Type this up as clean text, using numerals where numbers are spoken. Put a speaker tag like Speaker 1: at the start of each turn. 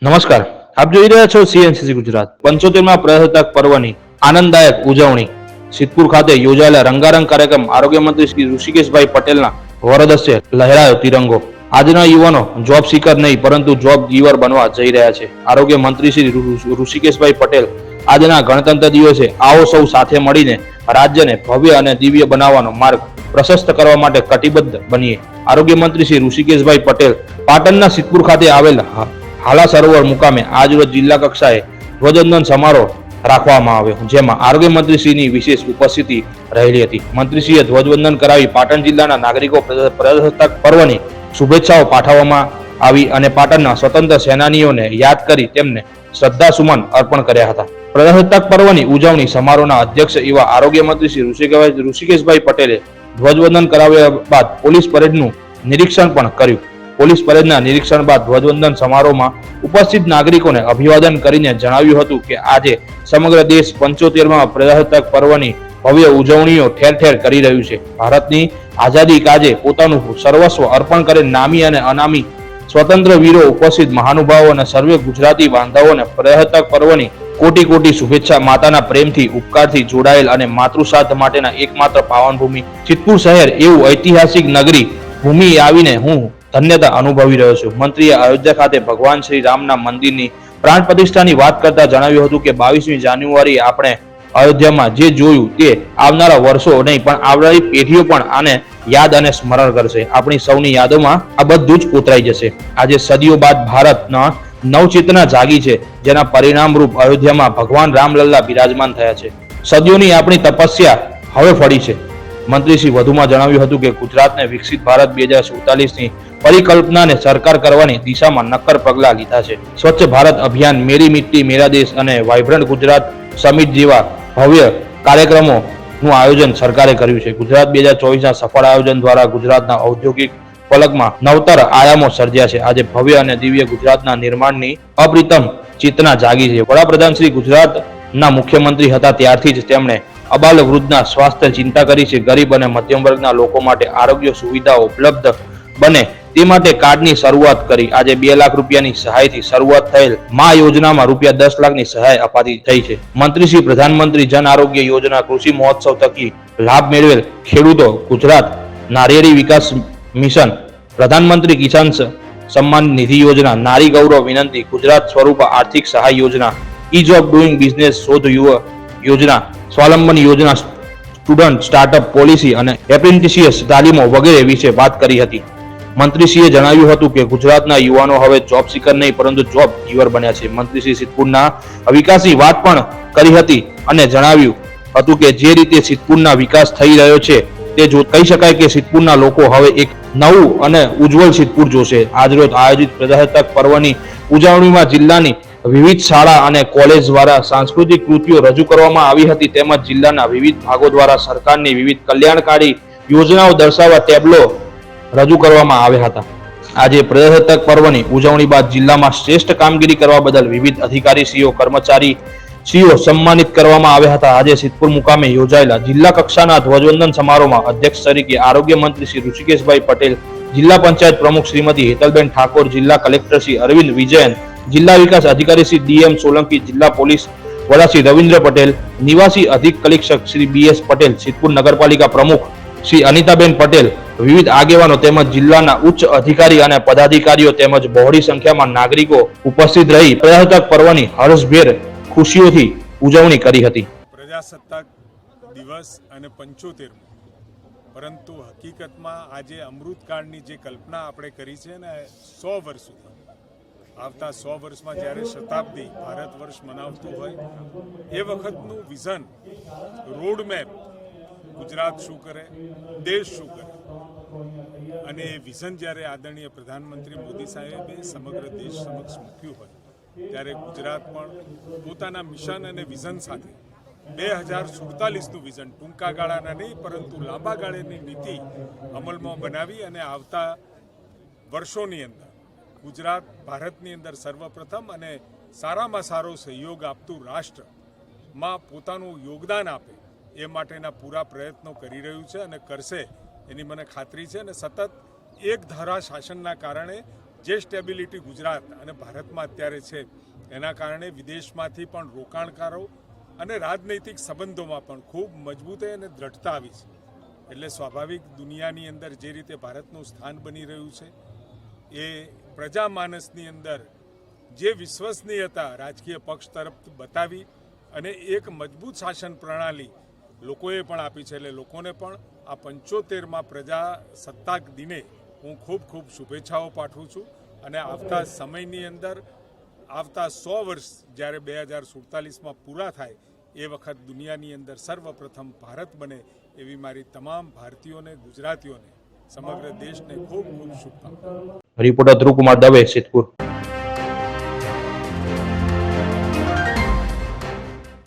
Speaker 1: નમસ્કાર, આપ જોઈ રહ્યા છો સીએનસીસી ગુજરાત. 75મા પ્રજાસત્તાક પર્વની આનંદદાયક ઉજવણી સિદ્ધપુર ખાતે યોજાયેલા રંગારંગ કાર્યક્રમ આરોગ્ય મંત્રી શ્રી ઋષિકેશભાઈ પટેલના વરદસ્તે લહેરાયો તિરંગો. આજના યુવાનો જોબ સિકર નહીં પરંતુ જોબ ગીવર બનવા જઈ રહ્યા છે. આરોગ્ય મંત્રી શ્રી ઋષિકેશભાઈ પટેલ આજના ગણતંત્ર દિવસે આવો સૌ સાથે મળીને રાજ્યને ભવ્ય અને દિવ્ય બનાવવાનો માર્ગ પ્રશસ્ત કરવા માટે કટિબદ્ધ બનીએ. આરોગ્ય મંત્રી શ્રી ઋષિકેશભાઈ પટેલ પાટણના સિદ્ધપુર ખાતે આવેલા હાલા સરોવર મુકામે આજરોજ જિલ્લા કક્ષાએ ધ્વજવંદન સમારોહ રાખવામાં આવ્યો, જેમાં આરોગ્ય મંત્રીશ્રીની વિશેષ ઉપસ્થિતિ રહેલી હતી. મંત્રીશ્રીએ ધ્વજવંદન કરાવી પાટણ જિલ્લાના નાગરિકો પ્રજાસત્તાક પર્વની શુભેચ્છાઓ પાઠવવામાં આવી અને પાટણના સ્વતંત્ર સેનાનીઓને યાદ કરી તેમને શ્રદ્ધાસુમન અર્પણ કર્યા હતા. પ્રજાસત્તાક પર્વની ઉજવણી સમારોહના અધ્યક્ષ એવા આરોગ્ય મંત્રી શ્રી ઋષિકેશભાઈ પટેલે ધ્વજવંદન કરાવ્યા બાદ પોલીસ પરેડનું નિરીક્ષણ પણ કર્યું. પોલીસ પરેડના નિરીક્ષણ બાદ ધ્વજવંદન સમારોહમાં ઉપસ્થિત નાગરિકોને અભિવાદન કરીને જણાવ્યું હતું કે આજે સમગ્ર દેશ 75મા પ્રજાસત્તાક પર્વની ભવ્ય ઉજવણીઓ ઠેર ઠેર કરી રહ્યું છે. ભારતની આઝાદી કાજે પોતાનું સર્વસ્વ અર્પણ કરે નામી અને અનામી સ્વતંત્ર વીરો, ઉપસ્થિત મહાનુભાવો અને સર્વે ગુજરાતી બાંધવોને પ્રજાસત્તાક પર્વની કોટી કોટી શુભેચ્છા. માતાના પ્રેમથી ઉપકારથી જોડાયેલ અને માતૃસાથ માટેના એકમાત્ર પાવન ભૂમિ સિદ્ધપુર શહેર એવું ઐતિહાસિક નગરી ભૂમિ આવીને હું ધન્યતા અનુભવી રહ્યો છું. મંત્રીએ અયોધ્યા ખાતે ભગવાન શ્રી રામના મંદિરની પ્રાણ પ્રતિષ્ઠાની વાત કરતા જણાવ્યું હતું કે 22મી જાન્યુઆરી આપણે અયોધ્યામાં જે જોયું તે આવનારા વર્ષો નહીં પણ આવનારી પેઢીઓ પણ આને યાદ અને સ્મરણ કરશે. આપણી સૌની યાદોમાં આ બધું જ કોતરાઈ જશે. આજે સદીઓ બાદ ભારતના નવચેતના જાગી છે, જેના પરિણામરૂપ અયોધ્યામાં ભગવાન રામલલ્લા બિરાજમાન થયા છે. સદીઓની આપણી તપસ્યા હવે ફળી છે. મંત્રીશ્રી વધુમાં જણાવ્યું હતું કે ગુજરાતને વિકસિત ભારત 2047ની પરિકલ્પનાને સાકાર કરવાની દિશામાં નક્કર પગલાં લીધા છે. સ્વચ્છ ભારત અભિયાન, મેરી મિટ્ટી મેરા દેશ અને વાઇબ્રન્ટ ગુજરાત સમિટ જેવા ભવ્ય કાર્યક્રમોનું આયોજન સરકારે કર્યું છે. ગુજરાત 2024ના સફળ આયોજન દ્વારા ગુજરાતના ઔદ્યોગિક ફલકમાં નવતર આયામો સર્જ્યા છે. આજે ભવ્ય અને દિવ્ય ગુજરાતના નિર્માણની અપ્રિતમ ચેતના જાગી છે. વડાપ્રધાન શ્રી ગુજરાતના મુખ્યમંત્રી હતા ત્યારથી જ તેમણે અબાલ વૃદ્ધના સ્વાસ્થ્ય ચિંતા કરી છે. ગરીબ અને મધ્યમ વર્ગના લોકો માટે આરોગ્ય સુવિધાઓ ઉપલબ્ધ બને તે માટે કાર્ડની શરૂઆત કરી. આજે 2 લાખ રૂપિયાની સહાયથી શરૂઆત થયેલ મા યોજનામાં રૂપિયા 10 લાખની સહાય અપાતી થઈ છે. મંત્રી શ્રી પ્રધાનમંત્રી જન આરોગ્ય યોજના, કૃષિ મહોત્સવ થકી લાભ મેળવેલ ખેડૂતો, ગુજરાત નારિયેળી વિકાસ મિશન, પ્રધાનમંત્રી કિસાન સન્માન નિધિ યોજના, નારી ગૌરવ વિનંતી, ગુજરાત સ્વરૂપ આર્થિક સહાય યોજના, ઇઝ ઓફ ડુઇંગ બિઝનેસ શોધ યુવા યોજના, સ્વાવલંબન યોજના, સ્ટુડન્ટ સ્ટાર્ટઅપ પોલિસી અને એપ્રેન્ટિસિયસ તાલીમો વગેરે વિશે વાત કરી હતી. મંત્રીશ્રીએ જણાવ્યું હતું કે ગુજરાતના યુવાનો હવે જોબ સિકર નહીં પરંતુ જોબ ગીવર બન્યા છે. મંત્રીશ્રી સિદ્ધપુરના વિકાસની વાત પણ કરી હતી અને જણાવ્યું હતું કે જે રીતે સિદ્ધપુરના વિકાસ થઈ રહ્યો છે તે કહી શકાય કે સિદ્ધપુરના લોકો હવે એક નવું અને ઉજ્જવળ સિદ્ધપુર જોશે. આજરોજ આયોજિત પ્રજાસત્તાક પર્વની ઉજવણીમાં જિલ્લાની વિવિધ શાળા અને કોલેજ દ્વારા સાંસ્કૃતિક કૃતિઓ રજૂ કરવામાં આવી હતી, તેમજ જિલ્લાના વિવિધ ભાગો દ્વારા સરકારની વિવિધ કલ્યાણકારી યોજનાઓ દર્શાવવા ટેબ્લો રજૂ કરવામાં આવ્યા હતા. આજે પ્રજાસત્તાક પર્વની ઉજવણી બાદ જિલ્લામાં શ્રેષ્ઠ કામગીરી કરવા બદલ વિવિધ અધિકારીશ્રીઓ, કર્મચારીશ્રીઓ સન્માનિત કરવામાં આવ્યા હતા. આજે સિદ્ધપુર મુકામે યોજાયેલા જિલ્લા કક્ષાના ધ્વજવંદન સમારોહમાં અધ્યક્ષ તરીકે આરોગ્ય મંત્રી શ્રી ઋષિકેશભાઈ પટેલ, જિલ્લા પંચાયત પ્રમુખ શ્રીમતી હેતલબેન ઠાકોર, જિલ્લા કલેક્ટર શ્રી અરવિંદ વિજયન, જિલ્લા વિકાસ અધિકારી શ્રી ડીએમ સોલંકી, જિલ્લા પોલીસ વડા શ્રી રવિન્દ્ર પટેલ, નિવાસી અધિક કલેક્ટર શ્રી બીએસ પટેલ, સિદ્ધપુર નગરપાલિકા પ્રમુખ શ્રી અનિતાબેન પટેલ, વિવિધ આગેવાનો તેમજ જિલ્લાના ઉચ્ચ અધિકારી અને પદાધિકારીઓ તેમજ બહોળી સંખ્યામાં નાગરિકો ઉપસ્થિત રહી પ્રજાસત્તાક પર્વની હર્ષભેર ખુશીઓથી ઉજવણી કરી હતી.
Speaker 2: પ્રજાસત્તાક દિવસ અને 75, પરંતુ હકીકતમાં આજે અમૃતકાળની જે કલ્પના આપણે કરી છે ને 100 વર્ષ સુધી, આવતા 100 વર્ષમાં જ્યારે શતાબ્દી ભારત વર્ષ મનાવતું હોય એ વખતનું વિઝન, રોડમેપ, ગુજરાત શું કરે, દેશ શું કરે, અને એ વિઝન જ્યારે આદરણીય પ્રધાનમંત્રી મોદી સાહેબે સમગ્ર દેશ સમક્ષ મૂક્યું હોય ત્યારે ગુજરાત પણ પોતાના મિશન અને વિઝન સાથે 2047નું વિઝન, ટૂંકા ગાળાના નહીં પરંતુ લાંબા ગાળાની નીતિ અમલમાં બનાવી અને આવતા વર્ષોની અંદર ગુજરાત ભારતની અંદર સર્વપ્રથમ અને સારામાં સારો સહયોગ આપતું રાષ્ટ્રમાં પોતાનું યોગદાન આપે એ માટેના પૂરા પ્રયત્નો કરી રહ્યું છે અને કરશે એની મને ખાતરી છે. અને સતત એક ધારા શાસનના કારણે જે સ્ટેબિલિટી ગુજરાત અને ભારતમાં અત્યારે છે એના કારણે વિદેશમાંથી પણ રોકાણકારો અને રાજનૈતિક સંબંધોમાં પણ ખૂબ મજબૂતાઈ અને દ્રઢતા આવી છે. એટલે સ્વાભાવિક દુનિયાની અંદર જે રીતે ભારતનું સ્થાન બની રહ્યું છે એ પ્રજામાનસની અંદર જે વિશ્વસનીયતા રાજકીય પક્ષ તરફ બતાવી અને એક મજબૂત શાસન પ્રણાલી લોકોએ પણ આપી છે. એટલે લોકોને પણ આ 75મા પ્રજાસત્તાક દિને હું ખૂબ ખૂબ શુભેચ્છાઓ પાઠવું છું અને આવતા સમયની અંદર આવતા 100 વર્ષ જ્યારે 2047માં પૂરા થાય એ વખત દુનિયાની અંદર સર્વપ્રથમ ભારત બને એવી મારી તમામ ભારતીયોને, ગુજરાતીઓને, સમગ્ર દેશને ખૂબ ખૂબ શુભકામનાઓ.
Speaker 1: રિપોર્ટર ધ્રુવકુમાર દવે, સિદ્ધપુર.